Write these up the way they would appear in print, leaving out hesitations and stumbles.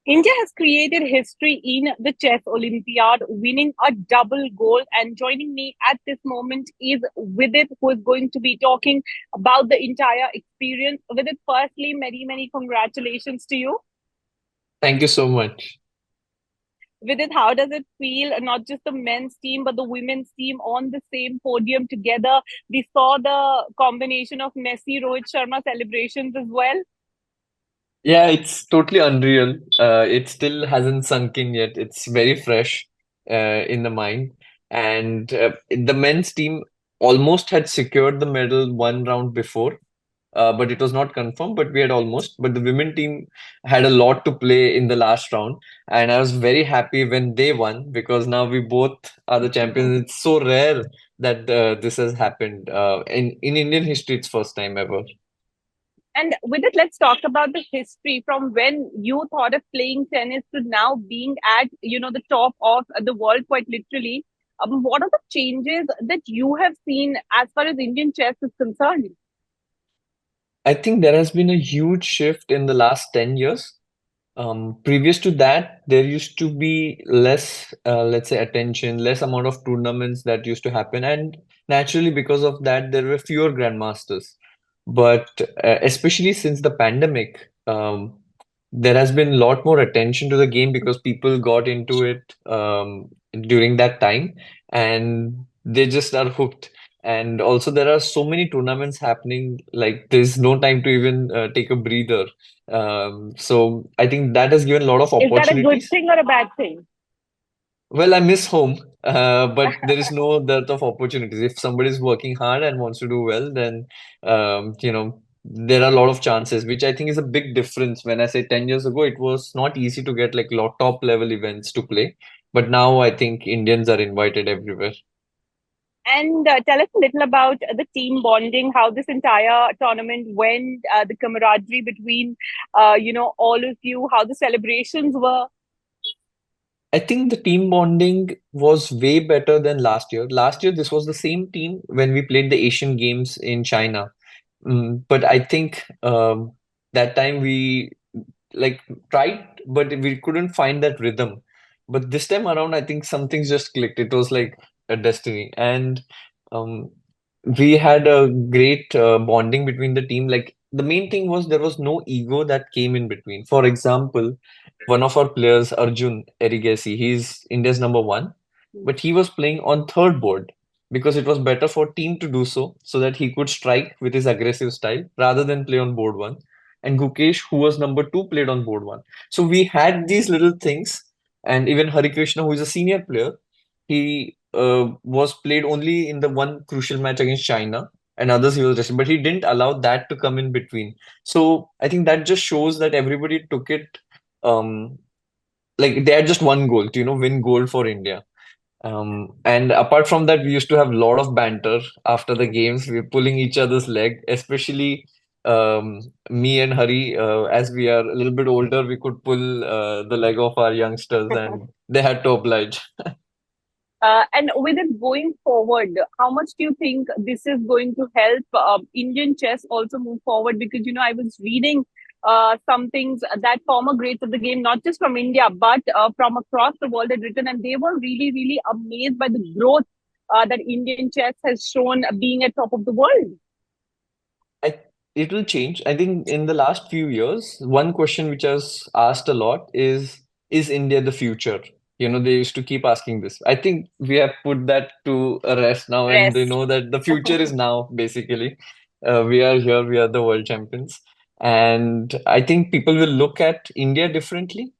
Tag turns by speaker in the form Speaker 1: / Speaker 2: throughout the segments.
Speaker 1: India has created history in the chess Olympiad, winning a double gold. And joining me at this moment is Vidit, who is going to be talking about the entire experience. Vidit, firstly, many, many congratulations to you.
Speaker 2: Thank you so much.
Speaker 1: Vidit, how does it feel, not just the men's team, but the women's team on the same podium together? We saw the combination of Messi, Rohit Sharma celebrations as well.
Speaker 2: Yeah, it's totally unreal. It still hasn't sunk in yet. It's very fresh in the mind. And the men's team almost had secured the medal one round before, but it was not confirmed, but we had almost. But the women team had a lot to play in the last round. And I was very happy when they won because now we both are the champions. It's so rare that this has happened. In Indian history, it's first time ever.
Speaker 1: And with it, let's talk about the history from when you thought of playing tennis to now being at, the top of the world, quite literally. What are the changes that you have seen as far as Indian chess is concerned?
Speaker 2: I think there has been a huge shift in the last 10 years. Previous to that, there used to be less, let's say, attention, less amount of tournaments that used to happen. And naturally, because of that, there were fewer grandmasters. But especially since the pandemic, there has been a lot more attention to the game because people got into it during that time and they just are hooked. And also, there are so many tournaments happening, like there's no time to even take a breather. So I think that has given a lot of
Speaker 1: Is that a good
Speaker 2: opportunities.
Speaker 1: thing or a bad thing?
Speaker 2: Well, I miss home, but there is no dearth of opportunities. If somebody is working hard and wants to do well, then there are a lot of chances, which I think is a big difference. When I say 10 years ago, it was not easy to get like lot top level events to play, but now I think Indians are invited everywhere.
Speaker 1: And tell us a little about the team bonding, how this entire tournament went, the camaraderie between, all of you, how the celebrations were.
Speaker 2: I think the team bonding was way better than last year. Last year, this was the same team when we played the Asian Games in China. But I think that time we like tried, but we couldn't find that rhythm. But this time around, I think something's just clicked. It was like a destiny, and um, we had a great bonding between the team. Like the main thing was there was no ego that came in between. For example, one of our players, Arjun Erigesi, he's India's number one, but he was playing on third board because it was better for team to do so, so that he could strike with his aggressive style rather than play on board one. And Gukesh, who was number two, played on board one. So we had these little things, and even Hari Krishna, who is a senior player, he was played only in the one crucial match against China, and others he was resting, but he didn't allow that to come in between. So I think that just shows that everybody took it um, like they had just one goal to, win gold for India. And apart from that, we used to have a lot of banter after the games. We were pulling each other's leg, especially me and Hari. As we are a little bit older, we could pull the leg of our youngsters, and they had to oblige.
Speaker 1: And with it going forward, how much do you think this is going to help Indian chess also move forward? Because, I was reading some things that former greats of the game, not just from India, but from across the world, had written, and they were really, really amazed by the growth that Indian chess has shown being at top of the world.
Speaker 2: I, it will change. I think in the last few years, one question which I was asked a lot is India the future? They used to keep asking this. I think we have put that to a rest now, and they
Speaker 1: Rest.
Speaker 2: know that the future is now, basically. We are here, we are the world champions. And I think people will look at India differently,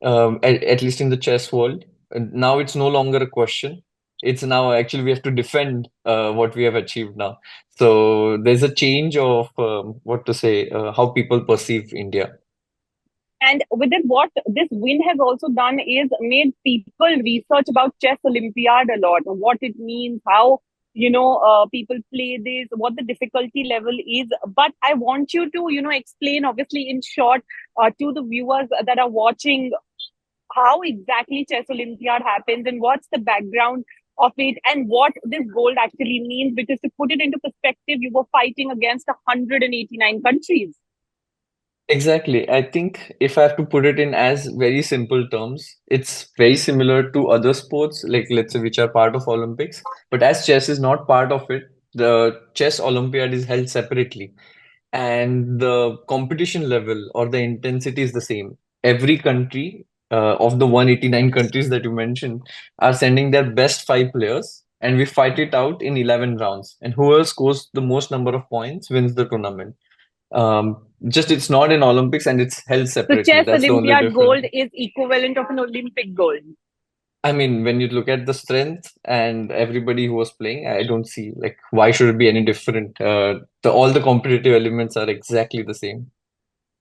Speaker 2: at least in the chess world. And now it's no longer a question. It's now actually we have to defend what we have achieved now. So there's a change of what to say, how people perceive India.
Speaker 1: And with it, what this win has also done is made people research about chess Olympiad a lot, what it means, how people play this, what the difficulty level is. But I want you to explain, obviously, in short, to the viewers that are watching, how exactly chess Olympiad happens and what's the background of it and what this gold actually means. Because to put it into perspective, you were fighting against 189 countries.
Speaker 2: Exactly. I think if I have to put it in as very simple terms, it's very similar to other sports, like let's say which are part of Olympics. But as chess is not part of it, the chess Olympiad is held separately. And the competition level or the intensity is the same. Every country of the 189 countries that you mentioned are sending their best five players, and we fight it out in 11 rounds. And whoever scores the most number of points wins the tournament. Just it's not in Olympics and it's held
Speaker 1: So
Speaker 2: separately.
Speaker 1: chess
Speaker 2: That's the only
Speaker 1: Olympiad gold
Speaker 2: difference.
Speaker 1: is equivalent of an Olympic gold.
Speaker 2: I mean, when you look at the strength and everybody who was playing, I don't see like why should it be any different. All the competitive elements are exactly the same.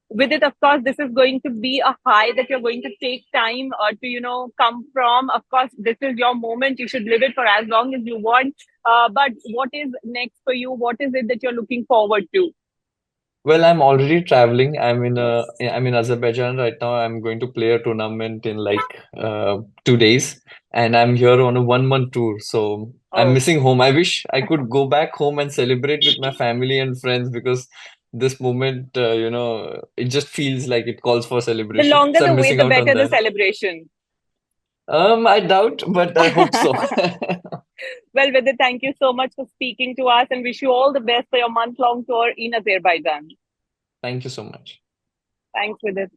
Speaker 1: With it, of course, this is going to be a high that you're going to take time to, come from. Of course, this is your moment. You should live it for as long as you want. But what is next for you? What is it that you're looking forward to?
Speaker 2: Well, I'm already traveling. I'm in Azerbaijan right now. I'm going to play a tournament in like 2 days, and I'm here on a 1 month tour. So I'm
Speaker 1: Oh,
Speaker 2: missing home. I wish I could go back home and celebrate with my family and friends because this moment, it just feels like it calls for
Speaker 1: the
Speaker 2: celebration.
Speaker 1: longer
Speaker 2: So
Speaker 1: the
Speaker 2: I'm
Speaker 1: way,
Speaker 2: missing
Speaker 1: the
Speaker 2: out on
Speaker 1: better the
Speaker 2: that.
Speaker 1: celebration.
Speaker 2: I doubt, but I hope so.
Speaker 1: Well, Vidit, thank you so much for speaking to us and wish you all the best for your month long tour in Azerbaijan.
Speaker 2: Thank you so much.
Speaker 1: Thanks, Vidit.